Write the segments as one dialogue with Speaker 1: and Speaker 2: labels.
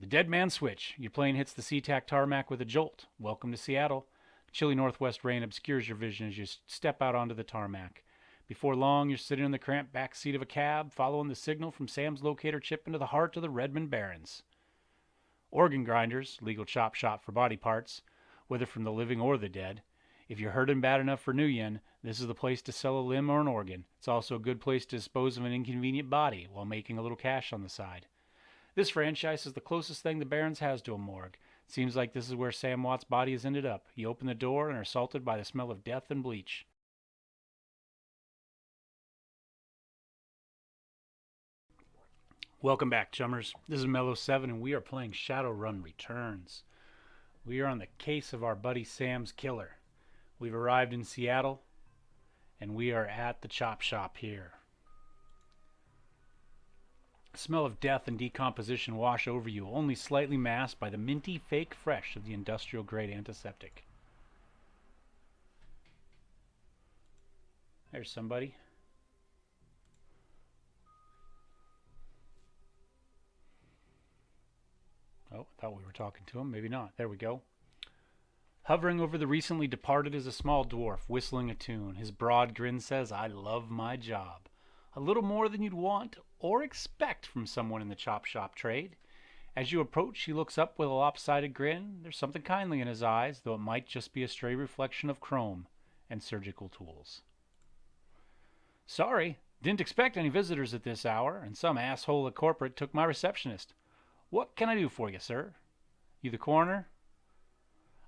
Speaker 1: The dead man switch. Your plane hits the SeaTac tarmac with a jolt. Welcome to Seattle. Chilly northwest rain obscures your vision as you step out onto the tarmac. Before long, you're sitting in the cramped back seat of a cab, following the signal from Sam's locator chip into the heart of the Redmond Barrens. Organ grinders, legal chop shop for body parts, whether from the living or the dead. If you're hurting bad enough for new yen, this is the place to sell a limb or an organ. It's also a good place to dispose of an inconvenient body while making a little cash on the side. This franchise is the closest thing the Barrens has to a morgue. It seems like this is where Sam Watt's body has ended up. You open the door and are assaulted by the smell of death and bleach. Welcome back, chummers. This is Mellowseven, and we are playing Shadowrun Returns. We are on the case of our buddy Sam's killer. We've arrived in Seattle, and we are at the chop shop here. The smell of death and decomposition wash over you, only slightly masked by the minty fake fresh of the industrial-grade antiseptic. There's somebody. Oh, I thought we were talking to him. Maybe not. There we go. Hovering over the recently departed is a small dwarf, whistling a tune. His broad grin says, "I love my job." A little more than you'd want or expect from someone in the chop shop trade. As you approach, he looks up with a lopsided grin. There's something kindly in his eyes, though it might just be a stray reflection of chrome and surgical tools. "Sorry, didn't expect any visitors at this hour, and some asshole at corporate took my receptionist. What can I do for you, sir?" "You the coroner?"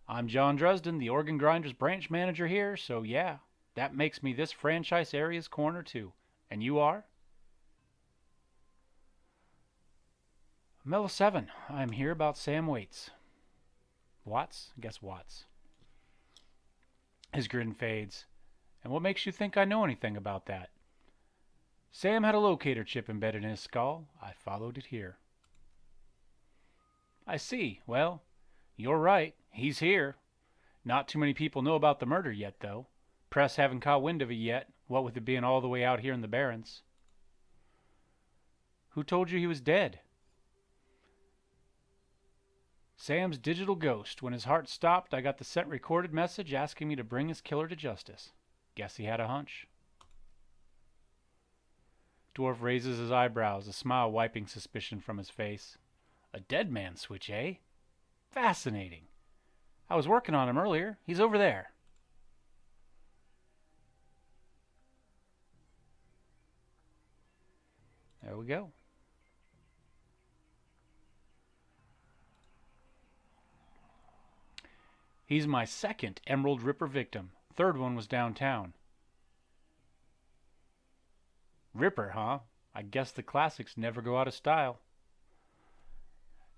Speaker 1: "I'm John Dresden, the Organ Grinders branch manager here, so yeah, that makes me this franchise area's coroner too. And you are?" "Mellowseven. I'm here about Sam Waits." "Watts? I guess Watts." His grin fades. "And what makes you think I know anything about that?" "Sam had a locator chip embedded in his skull. I followed it here." "I see. Well, you're right. He's here. Not too many people know about the murder yet, though. Press haven't caught wind of it yet, what with it being all the way out here in the Barrens." "Who told you he was dead?" "Sam's digital ghost. When his heart stopped, I got the sent recorded message asking me to bring his killer to justice. Guess he had a hunch." Dwarf raises his eyebrows, a smile wiping suspicion from his face. "A dead man switch, eh? Fascinating. I was working on him earlier. He's over there." There we go. "He's my second Emerald Ripper victim. Third one was downtown." "Ripper, huh? I guess the classics never go out of style."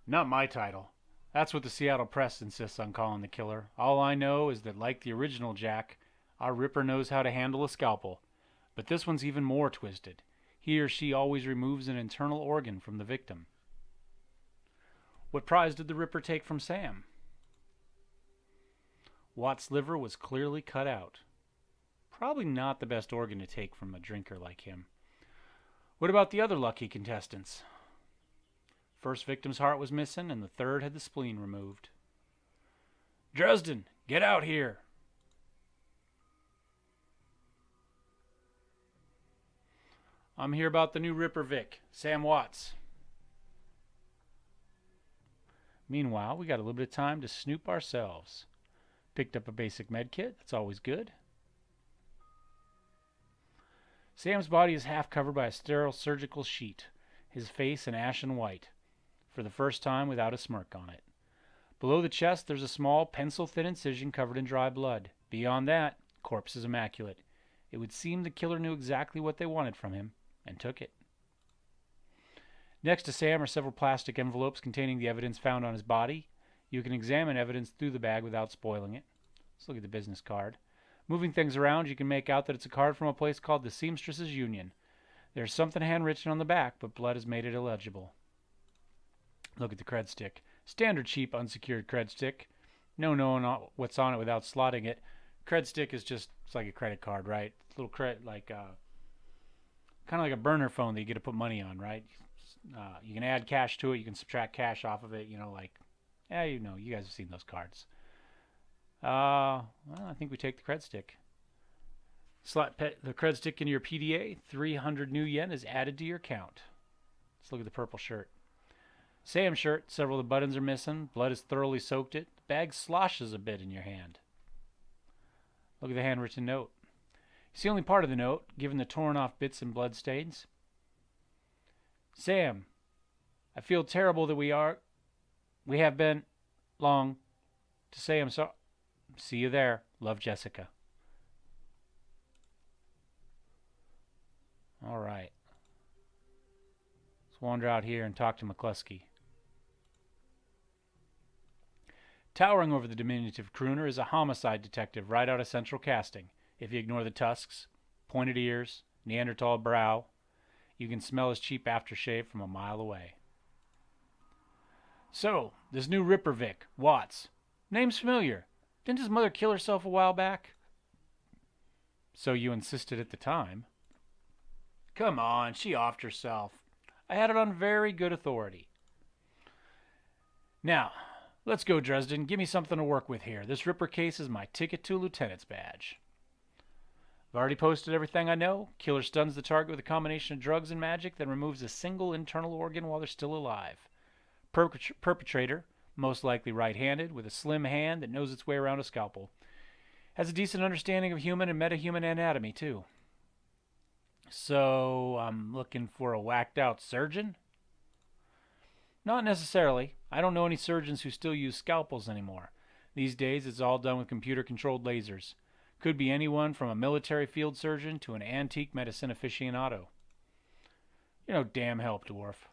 Speaker 1: "Not my title. That's what the Seattle press insists on calling the killer. All I know is that, like the original Jack, our Ripper knows how to handle a scalpel. But this one's even more twisted. He or she always removes an internal organ from the victim." "What prize did the Ripper take from Sam?" Watt's liver was clearly cut out. Probably not the best organ to take from a drinker like him. "What about the other lucky contestants?" "First victim's heart was missing, and the third had the spleen removed." "Dresden, get out here!" "I'm here about the new Ripper Vic, Sam Watts." Meanwhile, we got a little bit of time to snoop ourselves. Picked up a basic med kit. That's always good. Sam's body is half covered by a sterile surgical sheet, his face an ashen white, for the first time without a smirk on it. Below the chest, there's a small, pencil-thin incision covered in dry blood. Beyond that, corpse is immaculate. It would seem the killer knew exactly what they wanted from him, and took it. Next to Sam are several plastic envelopes containing the evidence found on his body. You can examine evidence through the bag without spoiling it. Let's look at the business card. Moving things around, you can make out that it's a card from a place called the Seamstresses Union. There's something handwritten on the back, but blood has made it illegible. Look at the cred stick. Standard cheap unsecured cred stick. No knowing what's on it without slotting it. Cred stick is just, it's like a credit card, right? It's a little credit, like kind of like a burner phone that you get to put money on, right? You can add cash to it. You can subtract cash off of it. You know, like, yeah, you know, you guys have seen those cards. Well, I think we take the cred stick. Slot the cred stick into your PDA. 300 new yen is added to your account. Let's look at the purple shirt. Sam shirt. Several of the buttons are missing. Blood has thoroughly soaked it. The bag sloshes a bit in your hand. Look at the handwritten note. You see only part of the note, given the torn off bits and blood stains. Sam, I feel terrible that we have been long to say I'm sorry. See you there. Love, Jessica. All right. Let's wander out here and talk to McCluskey. Towering over the diminutive crooner is a homicide detective right out of Central Casting. If you ignore the tusks, pointed ears, Neanderthal brow, you can smell his cheap aftershave from a mile away. So, this new Ripper Vic, Watts. Name's familiar. Didn't his mother kill herself a while back? So you insisted at the time. Come on, she offed herself. I had it on very good authority. Now, let's go, Dresden. Give me something to work with here. This Ripper case is my ticket to lieutenant's badge. I've already posted everything I know. Killer stuns the target with a combination of drugs and magic, then removes a single internal organ while they're still alive. Perpetrator, most likely right-handed, with a slim hand that knows its way around a scalpel. Has a decent understanding of human and metahuman anatomy, too. So, I'm looking for a whacked-out surgeon? Not necessarily. I don't know any surgeons who still use scalpels anymore. These days, it's all done with computer-controlled lasers. Could be anyone from a military field surgeon to an antique medicine aficionado. You're no damn help, dwarf.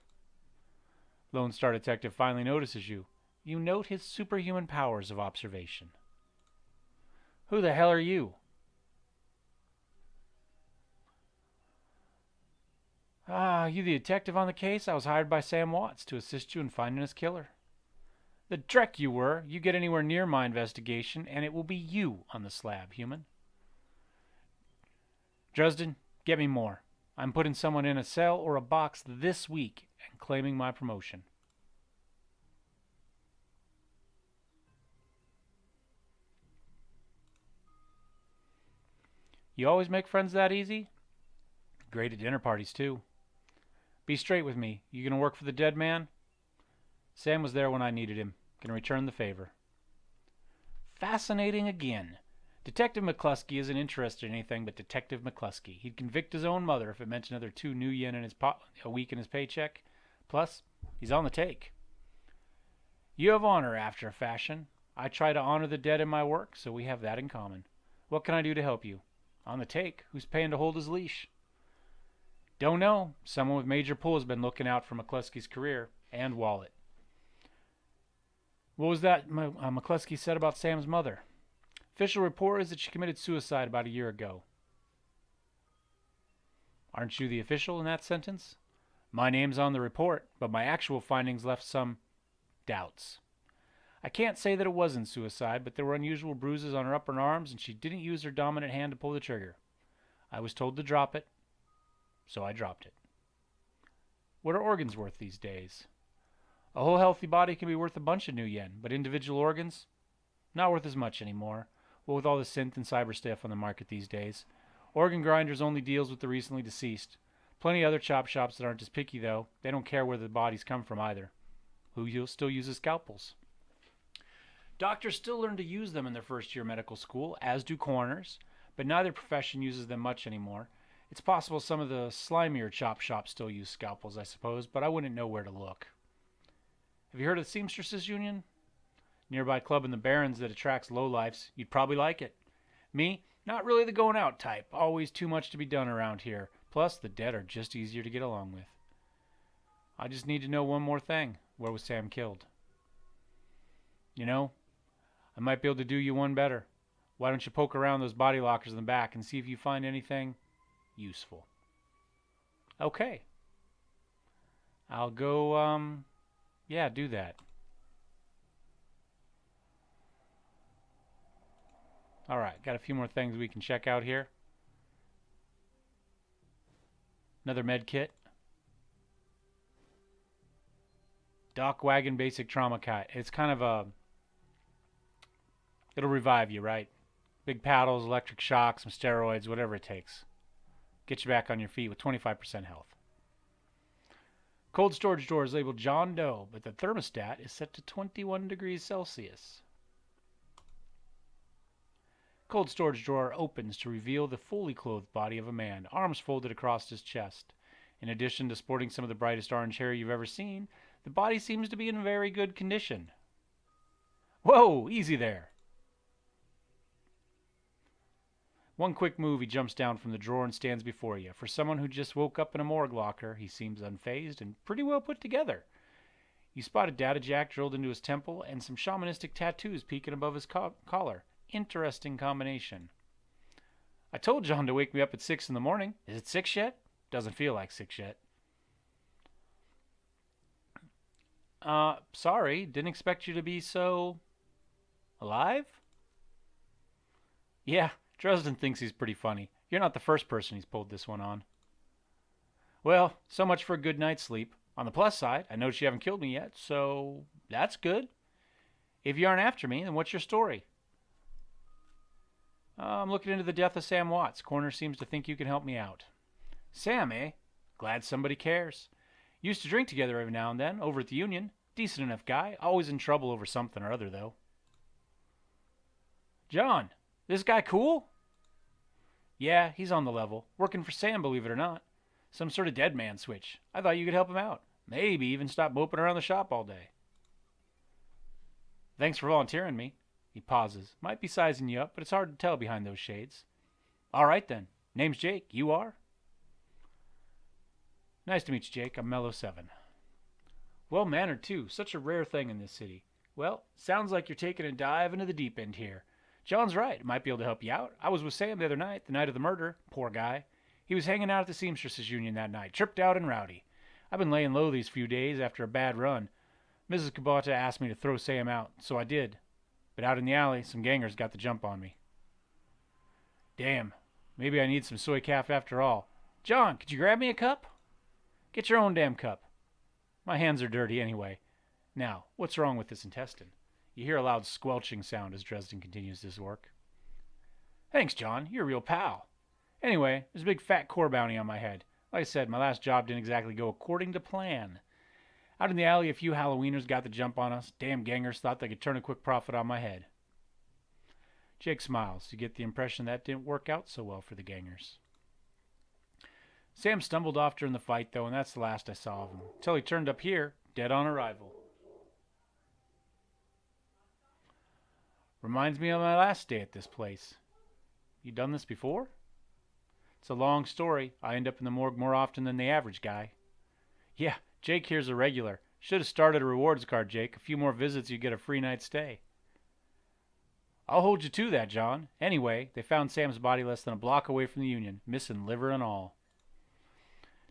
Speaker 1: Lone Star Detective finally notices you. You note his superhuman powers of observation. Who the hell are you? You the detective on the case? I was hired by Sam Watts to assist you in finding his killer. The dreck you were. You get anywhere near my investigation, and it will be you on the slab, human. Dresden, get me more. I'm putting someone in a cell or a box this week and claiming my promotion. You always make friends that easy? Great at dinner parties, too. Be straight with me. You gonna work for the dead man? Sam was there when I needed him. Can return the favor. Fascinating again. Detective McCluskey isn't interested in anything but Detective McCluskey. He'd convict his own mother if it meant another 2 new yen in his a week in his paycheck. Plus, he's on the take. You have honor after a fashion. I try to honor the dead in my work, so we have that in common. What can I do to help you? On the take. Who's paying to hold his leash? Don't know. Someone with major pull has been looking out for McCluskey's career and wallet. What was that McCluskey said about Sam's mother? Official report is that she committed suicide about a year ago. Aren't you the official in that sentence? My name's on the report, but my actual findings left some doubts. I can't say that it wasn't suicide, but there were unusual bruises on her upper arms, and she didn't use her dominant hand to pull the trigger. I was told to drop it, so I dropped it. What are organs worth these days? A whole healthy body can be worth a bunch of new yen, but individual organs? Not worth as much anymore. Well, with all the synth and cyber stuff on the market these days. Organ Grinders only deals with the recently deceased. Plenty of other chop shops that aren't as picky, though. They don't care where the bodies come from either. Who still uses scalpels? Doctors still learn to use them in their first year of medical school, as do coroners, but neither profession uses them much anymore. It's possible some of the slimier chop shops still use scalpels, I suppose, but I wouldn't know where to look. Have you heard of the Seamstresses Union? Nearby club in the Barrens that attracts lowlifes. You'd probably like it. Me, not really the going out type. Always too much to be done around here. Plus, the dead are just easier to get along with. I just need to know one more thing. Where was Sam killed? You know, I might be able to do you one better. Why don't you poke around those body lockers in the back and see if you find anything useful? Okay. I'll go, yeah, do that. Alright, got a few more things we can check out here. Another med kit. Dock Wagon Basic Trauma Kit. It's kind of a... It'll revive you, right? Big paddles, electric shock, some steroids, whatever it takes. Get you back on your feet with 25% health. Cold storage door is labeled John Doe, but the thermostat is set to 21 degrees Celsius. Cold storage drawer opens to reveal the fully clothed body of a man, arms folded across his chest. In addition to sporting some of the brightest orange hair you've ever seen, the body seems to be in very good condition. Whoa, easy there. One quick move, he jumps down from the drawer and stands before you. For someone who just woke up in a morgue locker, he seems unfazed and pretty well put together. You spot a data jack drilled into his temple and some shamanistic tattoos peeking above his collar. Interesting combination. I told John to wake me up at 6 in the morning. Is it 6 yet? Doesn't feel like 6 yet. Sorry, didn't expect you to be so... alive? Yeah, Dresden thinks he's pretty funny. You're not the first person he's pulled this one on. Well, so much for a good night's sleep. On the plus side, I notice you haven't killed me yet, so that's good. If you aren't after me, then what's your story? I'm looking into the death of Sam Watts. Coroner seems to think you can help me out. Sam, eh? Glad somebody cares. Used to drink together every now and then, over at the Union. Decent enough guy, always in trouble over something or other, though. John, this guy cool? Yeah, he's on the level. Working for Sam, believe it or not. Some sort of dead man switch. I thought you could help him out. Maybe even stop moping around the shop all day. Thanks for volunteering me. He pauses. Might be sizing you up, but it's hard to tell behind those shades. All right, then. Name's Jake. You are? Nice to meet you, Jake. I'm Mellowseven. Well-mannered, too. Such a rare thing in this city. Well, sounds like you're taking a dive into the deep end here. John's right. Might be able to help you out. I was with Sam the other night, the night of the murder. Poor guy. He was hanging out at the Seamstresses Union that night, tripped out and rowdy. I've been laying low these few days after a bad run. Mrs. Kubota asked me to throw Sam out, so I did. But out in the alley, some gangers got the jump on me. Damn, maybe I need some soy calf after all. John, could you grab me a cup? Get your own damn cup. My hands are dirty anyway. Now, what's wrong with this intestine? You hear a loud squelching sound as Dresden continues his work. Thanks, John. You're a real pal. Anyway, there's a big fat core bounty on my head. Like I said, my last job didn't exactly go according to plan. Out in the alley, a few Halloweeners got the jump on us. Damn gangers thought they could turn a quick profit on my head. Jake smiles. You get the impression that didn't work out so well for the gangers. Sam stumbled off during the fight, though, and that's the last I saw of him. Until he turned up here, dead on arrival. Reminds me of my last day at this place. You done this before? It's a long story. I end up in the morgue more often than the average guy. Yeah, Jake here's a regular. Should have started a rewards card, Jake. A few more visits, you get a free night stay. I'll hold you to that, John. Anyway, they found Sam's body less than a block away from the Union, missing liver and all.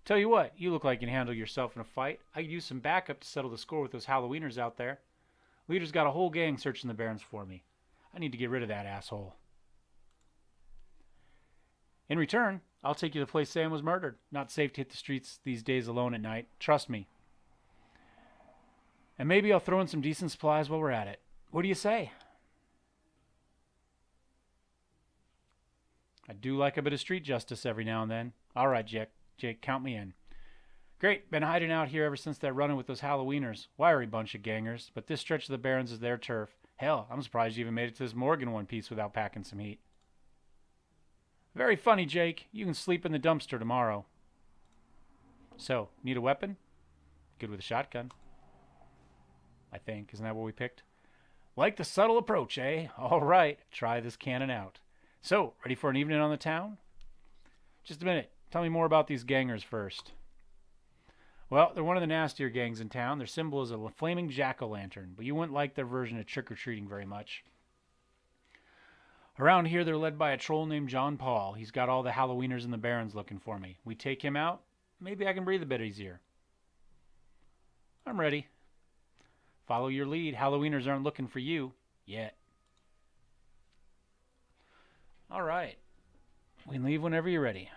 Speaker 1: Tell you what, you look like you can handle yourself in a fight. I could use some backup to settle the score with those Halloweeners out there. Leader's got a whole gang searching the Barrens for me. I need to get rid of that asshole. In return, I'll take you to the place Sam was murdered. Not safe to hit the streets these days alone at night. Trust me. And maybe I'll throw in some decent supplies while we're at it. What do you say? I do like a bit of street justice every now and then. All right, Jake, count me in. Great, been hiding out here ever since that run-in with those Halloweeners. Wiry bunch of gangers, but this stretch of the Barrens is their turf. Hell, I'm surprised you even made it to this morgue in one piece without packing some heat. Very funny, Jake. You can sleep in the dumpster tomorrow. So, need a weapon? Good with a shotgun. I think. Isn't that what we picked? Like the subtle approach, eh? All right, try this cannon out. So, ready for an evening on the town? Just a minute. Tell me more about these gangers first. Well, they're one of the nastier gangs in town. Their symbol is a flaming jack-o'-lantern, but you wouldn't like their version of trick-or-treating very much. Around here, they're led by a troll named John Paul. He's got all the Halloweeners in the Barrens looking for me. We take him out, maybe I can breathe a bit easier. I'm ready. Follow your lead. Halloweeners aren't looking for you yet. All right. We can leave whenever you're ready.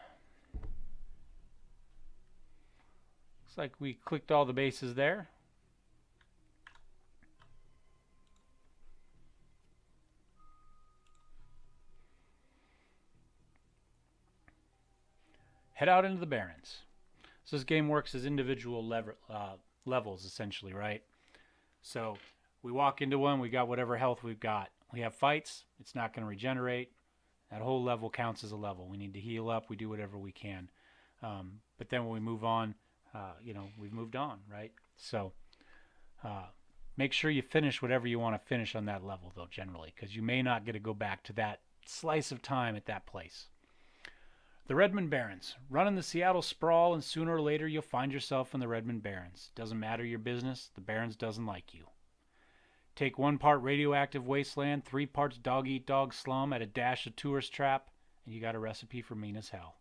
Speaker 1: Looks like we clicked all the bases there. Head out into the Barrens. So this game works as individual levels, essentially, right? So we walk into one, we got whatever health we've got. We have fights, it's not going to regenerate. That whole level counts as a level. We need to heal up, we do whatever we can. But then when we move on, we've moved on, right? So make sure you finish whatever you want to finish on that level, though, generally, because you may not get to go back to that slice of time at that place. The Redmond Barrens. Run in the Seattle sprawl, and sooner or later you'll find yourself in the Redmond Barrens. Doesn't matter your business, the Barrens doesn't like you. Take 1 part radioactive wasteland, 3 parts dog-eat-dog slum, add a dash of tourist trap, and you got a recipe for mean as hell.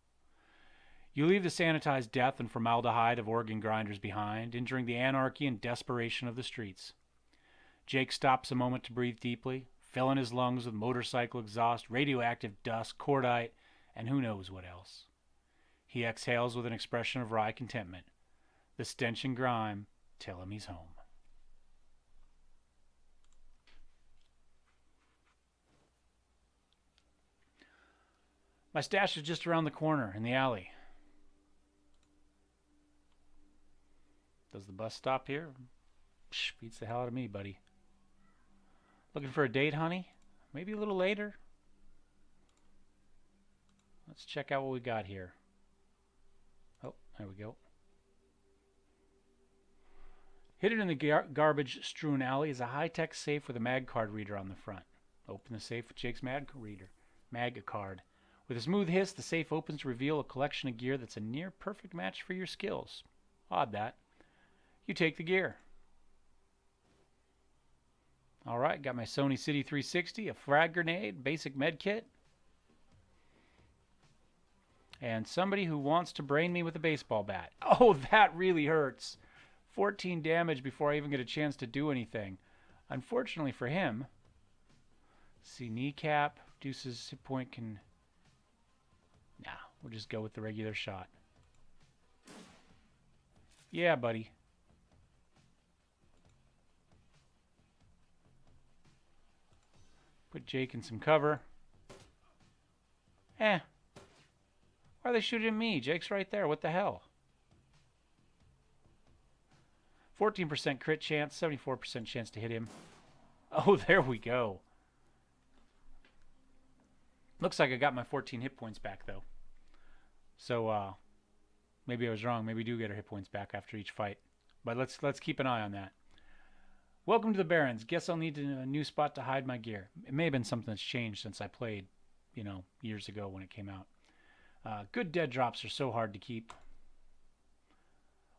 Speaker 1: You leave the sanitized death and formaldehyde of organ grinders behind, entering the anarchy and desperation of the streets. Jake stops a moment to breathe deeply, filling his lungs with motorcycle exhaust, radioactive dust, cordite, and who knows what else. He exhales with an expression of wry contentment. The stench and grime tell him he's home. My stash is just around the corner in the alley. Does the bus stop here? Psh, beats the hell out of me, buddy. Looking for a date, honey? Maybe a little later? Let's check out what we got here. Oh, there we go. Hidden in the garbage-strewn alley is a high-tech safe with a mag card reader on the front. Open the safe with Jake's mag card. With a smooth hiss, the safe opens to reveal a collection of gear that's a near-perfect match for your skills. Odd that. You take the gear. All right, got my Sony City 360, a frag grenade, basic med kit, and somebody who wants to brain me with a baseball bat. Oh, that really hurts. 14 damage before I even get a chance to do anything. Unfortunately for him, see, kneecap, Deuce's hit point can... Nah, we'll just go with the regular shot. Yeah, buddy. Put Jake in some cover. Why are they shooting at me? Jake's right there. What the hell? 14% crit chance, 74% chance to hit him. Oh, there we go. Looks like I got my 14 hit points back, though. So, maybe I was wrong. Maybe we do get our hit points back after each fight. But let's keep an eye on that. Welcome to the Barrens. Guess I'll need a new spot to hide my gear. It may have been something that's changed since I played, years ago when it came out. Good dead drops are so hard to keep.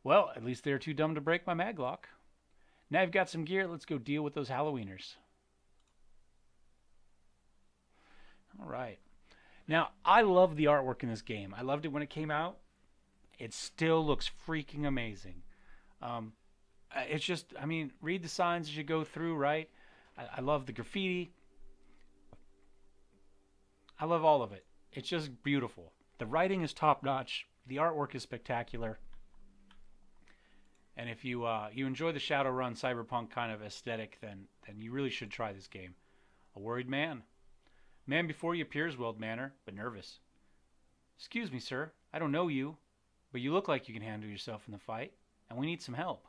Speaker 1: Well, at least they're too dumb to break my maglock. Now I've got some gear, let's go deal with those Halloweeners. All right. Now, I love the artwork in this game. I loved it when it came out. It still looks freaking amazing. It's just, read the signs as you go through, right? I love the graffiti. I love all of it. It's just beautiful. The writing is top-notch. The artwork is spectacular. And if you enjoy the Shadowrun cyberpunk kind of aesthetic, then you really should try this game. A worried man. Man before you appears well-mannered, but nervous. Excuse me, sir. I don't know you, but you look like you can handle yourself in the fight, and we need some help.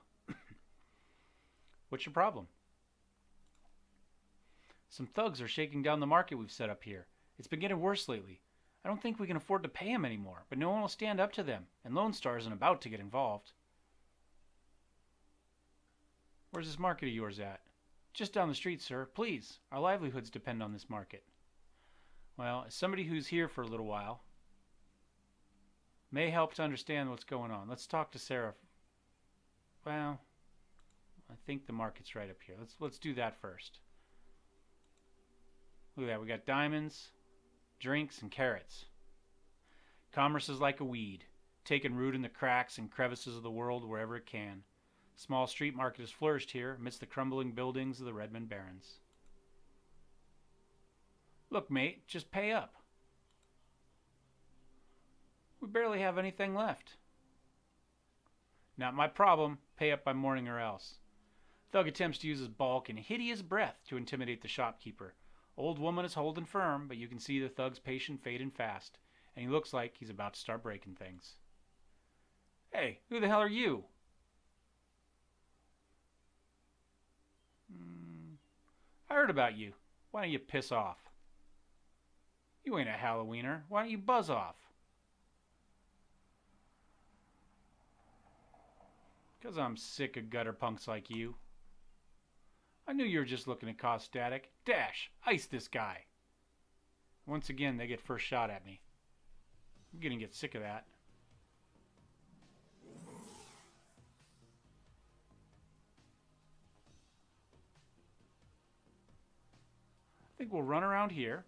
Speaker 1: What's your problem? Some thugs are shaking down the market we've set up here. It's been getting worse lately. I don't think we can afford to pay them anymore, but no one will stand up to them, and Lone Star isn't about to get involved. Where's this market of yours at? Just down the street, sir. Please, our livelihoods depend on this market. Well, as somebody who's here for a little while, may help to understand what's going on. Let's talk to Sarah. Well, I think the market's right up here. Let's do that first. Look at that. We got diamonds, drinks, and carrots. Commerce is like a weed, taking root in the cracks and crevices of the world wherever it can. Small street market has flourished here amidst the crumbling buildings of the Redmond Barrens. Look, mate, just pay up. We barely have anything left. Not my problem. Pay up by morning or else. Thug attempts to use his bulk and hideous breath to intimidate the shopkeeper. Old woman is holding firm, but you can see the thug's patient fading fast, and he looks like he's about to start breaking things. Hey, who the hell are you? I heard about you. Why don't you piss off? You ain't a Halloweener. Why don't you buzz off? Because I'm sick of gutter punks like you. I knew you were just looking to cause static. Dash! Ice this guy! Once again, they get first shot at me. I'm gonna get sick of that. I think we'll run around here.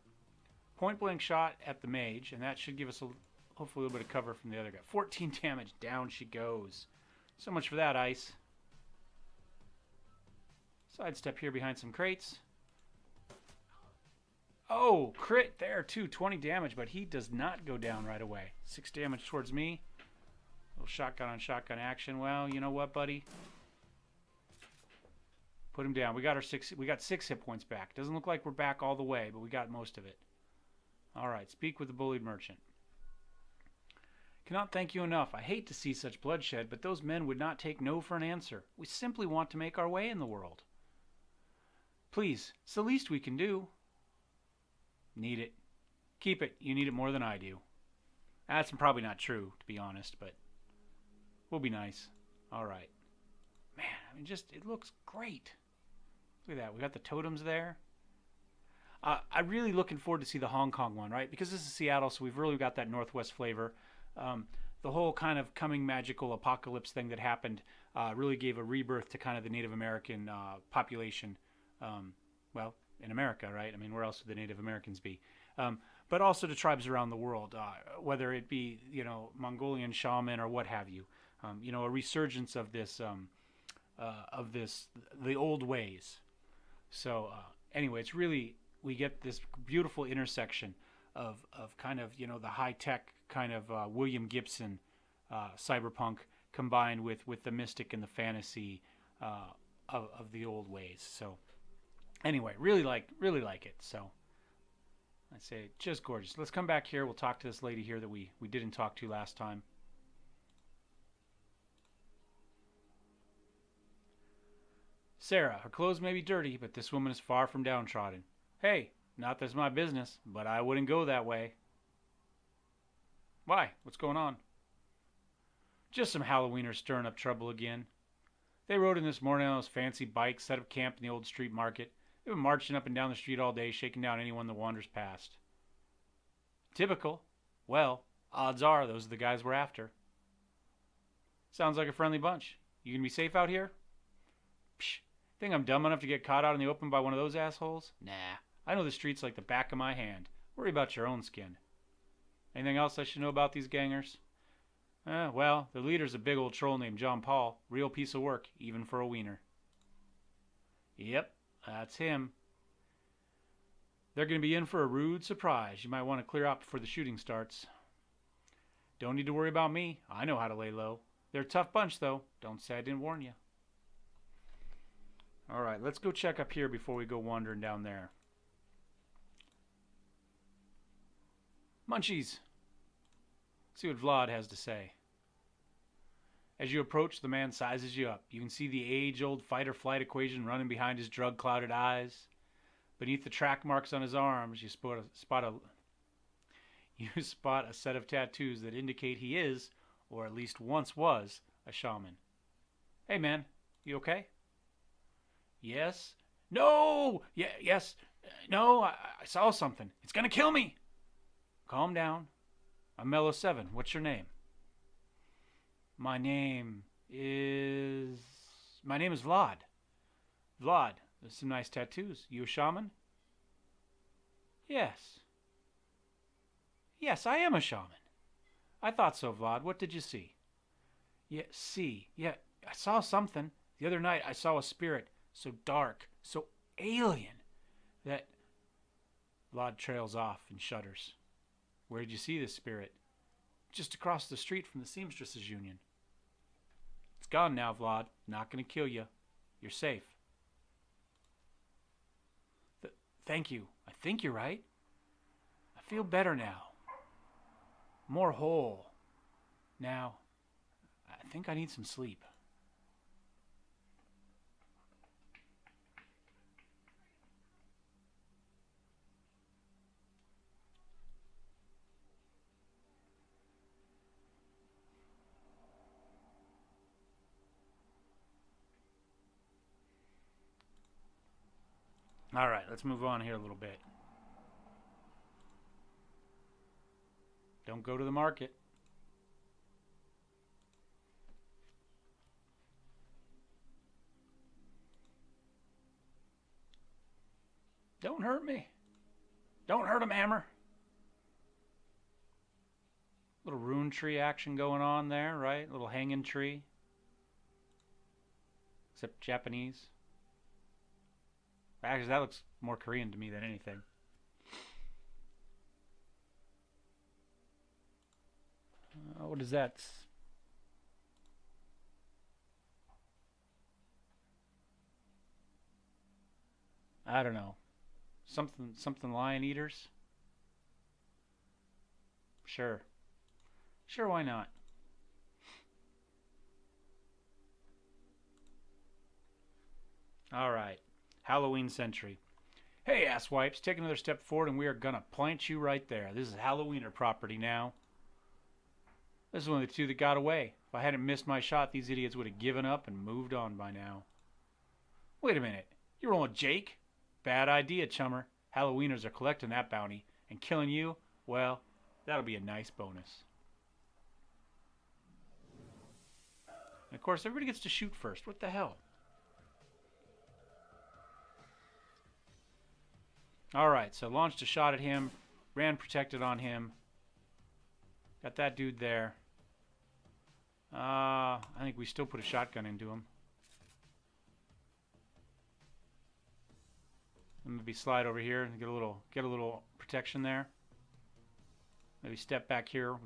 Speaker 1: Point blank shot at the mage, and that should give us hopefully a little bit of cover from the other guy. 14 damage. Down she goes. So much for that, Ice. Sidestep here behind some crates. Oh, crit there too. 20 damage, but he does not go down right away. 6 damage towards me. A little shotgun on shotgun action. Well, you know what, buddy? Put him down. We got 6 hit points back. Doesn't look like we're back all the way, but we got most of it. All right, speak with the bullied merchant. Cannot thank you enough. I hate to see such bloodshed, but those men would not take no for an answer. We simply want to make our way in the world. Please, it's the least we can do. Need it. Keep it. You need it more than I do. That's probably not true, to be honest, but we'll be nice. All right. Man, I mean, it looks great. Look at that. We got the totems there. I'm really looking forward to see the Hong Kong one, right? Because this is Seattle, so we've really got that Northwest flavor. The whole kind of coming magical apocalypse thing that happened really gave a rebirth to kind of the Native American population. Well, in America, right? I mean, where else would the Native Americans be? But also to tribes around the world, whether it be, Mongolian shaman or what have you. A resurgence of this, the old ways. So anyway, it's really, we get this beautiful intersection of kind of, the high-tech kind of William Gibson cyberpunk combined with the mystic and the fantasy of the old ways. So anyway, really like it. So I'd say just gorgeous. Let's come back here. We'll talk to this lady here that we didn't talk to last time. Sarah, her clothes may be dirty, but this woman is far from downtrodden. Hey, not that it's my business, but I wouldn't go that way. Why? What's going on? Just some Halloweeners stirring up trouble again. They rode in this morning on those fancy bikes, set up camp in the old street market. They've been marching up and down the street all day, shaking down anyone that wanders past. Typical. Well, odds are those are the guys we're after. Sounds like a friendly bunch. You gonna be safe out here? Psh, think I'm dumb enough to get caught out in the open by one of those assholes? Nah, I know the streets like the back of my hand. Worry about your own skin. Anything else I should know about these gangers? Well, their leader's a big old troll named John Paul. Real piece of work, even for a wiener. Yep, that's him. They're going to be in for a rude surprise. You might want to clear out before the shooting starts. Don't need to worry about me. I know how to lay low. They're a tough bunch, though. Don't say I didn't warn you. All right, let's go check up here before we go wandering down there. Munchies. See what Vlad has to say. As you approach, the man sizes you up. You can see the age-old fight-or-flight equation running behind his drug-clouded eyes. Beneath the track marks on his arms, you spot a set of tattoos that indicate he is, or at least once was, a shaman. Hey, man, you okay? Yes. No! Yes. No, I saw something. It's gonna kill me! Calm down. I'm Mellowseven. What's your name? My name is Vlad. Vlad, there's some nice tattoos. You a shaman? Yes. Yes, I am a shaman. I thought so, Vlad. What did you see? Yeah, I saw something. The other night I saw a spirit so dark, so alien, that... Vlad trails off and shudders. Where did you see this spirit? Just across the street from the Seamstresses Union. It's gone now, Vlad. Not going to kill you. You're safe. Thank you. I think you're right. I feel better now. More whole. Now, I think I need some sleep. All right, let's move on here a little bit. Don't go to the market. Don't hurt me. Don't hurt him, Hammer. Little rune tree action going on there, right? Little hanging tree. Except Japanese. Actually, that looks more Korean to me than anything. What is that? I don't know. Something lion eaters? Sure. Sure, why not? All right. Halloween Sentry. Hey, asswipes, take another step forward and we are gonna plant you right there. This is Halloweener property now. This is one of the two that got away. If I hadn't missed my shot, these idiots would have given up and moved on by now. Wait a minute. You're rolling Jake? Bad idea, chummer. Halloweeners are collecting that bounty. And killing you, well, that'll be a nice bonus. And of course, everybody gets to shoot first. What the hell? Alright, so launched a shot at him. Ran protected on him. Got that dude there. I think we still put a shotgun into him. Maybe slide over here and get a little protection there. Maybe step back here.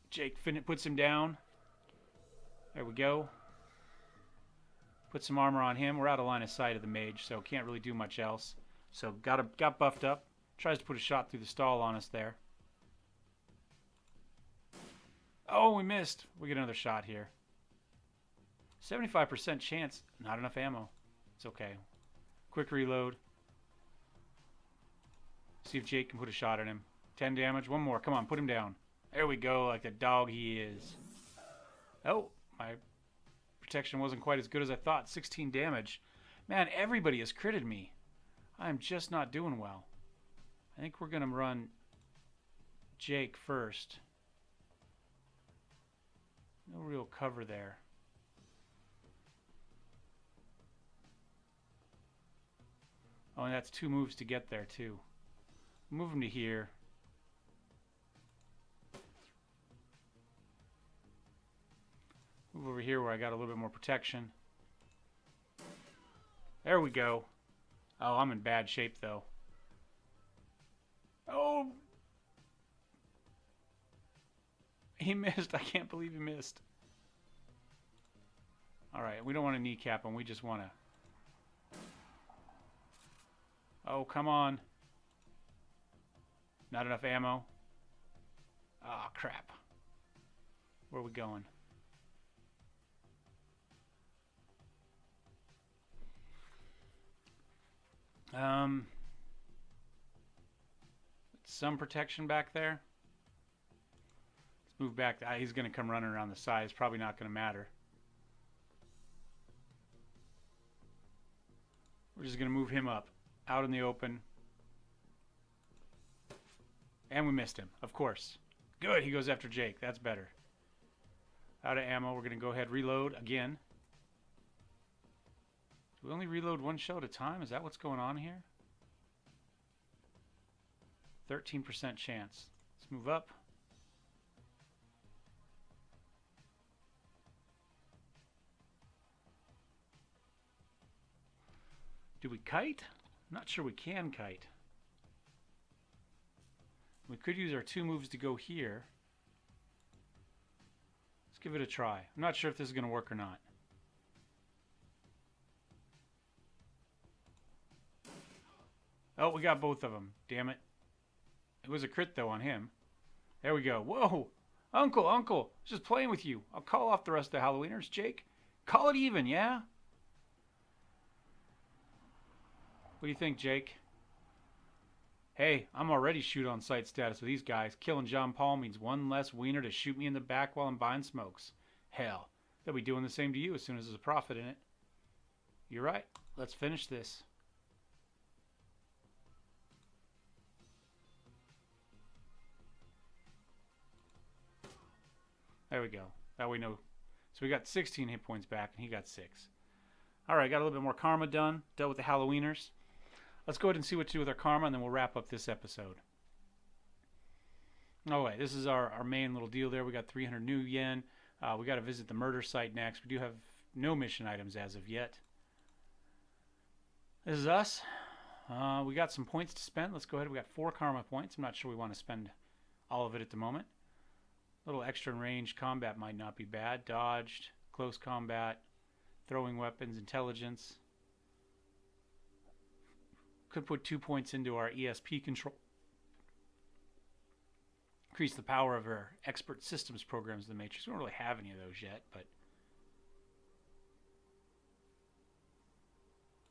Speaker 1: Jake puts him down. There we go. Put some armor on him. We're out of line of sight of the mage, so can't really do much else. So got buffed up. Tries to put a shot through the stall on us there. Oh, we missed. We get another shot here. 75% chance. Not enough ammo. It's okay. Quick reload. See if Jake can put a shot at him. 10 damage. One more. Come on, put him down. There we go, like the dog he is. Oh, my protection wasn't quite as good as I thought. 16 damage. Man, everybody has critted me. I'm just not doing well. I think we're going to run Jake first. No real cover there. Oh, and that's 2 moves to get there, too. Move him to here. Move over here where I got a little bit more protection. There we go. Oh, I'm in bad shape, though. Oh! He missed. I can't believe he missed. Alright, we don't want to kneecap him. We just want to... Oh, come on. Not enough ammo. Ah, oh, crap. Where are we going? Some protection back there. Let's move back. He's going to come running around the side. It's probably not going to matter. We're just going to move him up. Out in the open. And we missed him, of course. Good, he goes after Jake. That's better. Out of ammo. We're going to go ahead and reload again. Do we only reload one shell at a time? Is that what's going on here? 13% chance. Let's move up. Do we kite? I'm not sure we can kite. We could use our 2 moves to go here. Let's give it a try. I'm not sure if this is going to work or not. Oh, we got both of them. Damn it. It was a crit, though, on him. There we go. Whoa. Uncle, just playing with you. I'll call off the rest of the Halloweeners, Jake. Call it even, yeah? What do you think, Jake? Hey, I'm already shoot-on-sight status with these guys. Killing John Paul means one less wiener to shoot me in the back while I'm buying smokes. Hell, they'll be doing the same to you as soon as there's a profit in it. You're right. Let's finish this. There we go. That we know. So we got 16 hit points back, and he got 6. All right, got a little bit more karma done. Dealt with the Halloweeners. Let's go ahead and see what to do with our karma, and then we'll wrap up this episode. Oh, wait. This is our main little deal there. We got 300 new yen. We got to visit the murder site next. We do have no mission items as of yet. This is us. We got some points to spend. Let's go ahead. We got 4 karma points. I'm not sure we want to spend all of it at the moment. A little extra in range combat might not be bad. Dodged, close combat, throwing weapons, intelligence. Could put 2 points into our ESP control. Increase the power of our expert systems programs in the Matrix. We don't really have any of those yet, but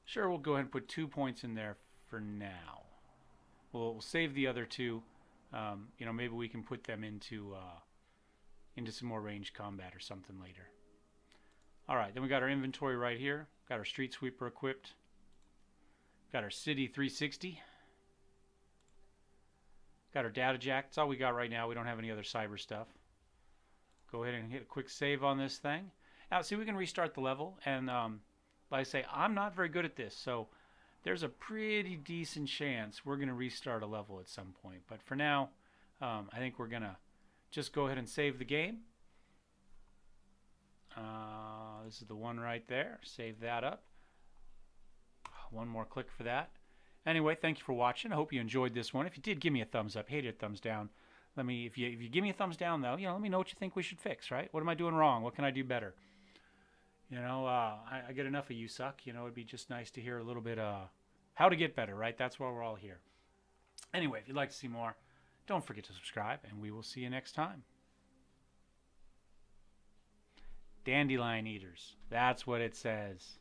Speaker 1: sure, we'll go ahead and put 2 points in there for now. We'll save the other 2. Maybe we can put them into some more ranged combat or something later. All right, then we got our inventory right here. Got our street sweeper equipped. Got our city 360. Got our data jack. That's all we got right now. We don't have any other cyber stuff. Go ahead and hit a quick save on this thing. Now, see, we can restart the level. And like I say, I'm not very good at this. So there's a pretty decent chance we're going to restart a level at some point. But for now, I think we're going to just go ahead and save the game. This is the one right there. Save that up. One more click for that. Anyway, thank you for watching. I hope you enjoyed this one. If you did, give me a thumbs up. Hate it, a thumbs down. If you give me a thumbs down, though, let me know what you think we should fix, right? What am I doing wrong? What can I do better? I get enough of you suck. It'd be just nice to hear a little bit how to get better, right? That's why we're all here. Anyway, if you'd like to see more, don't forget to subscribe, and we will see you next time. Dandelion eaters. That's what it says.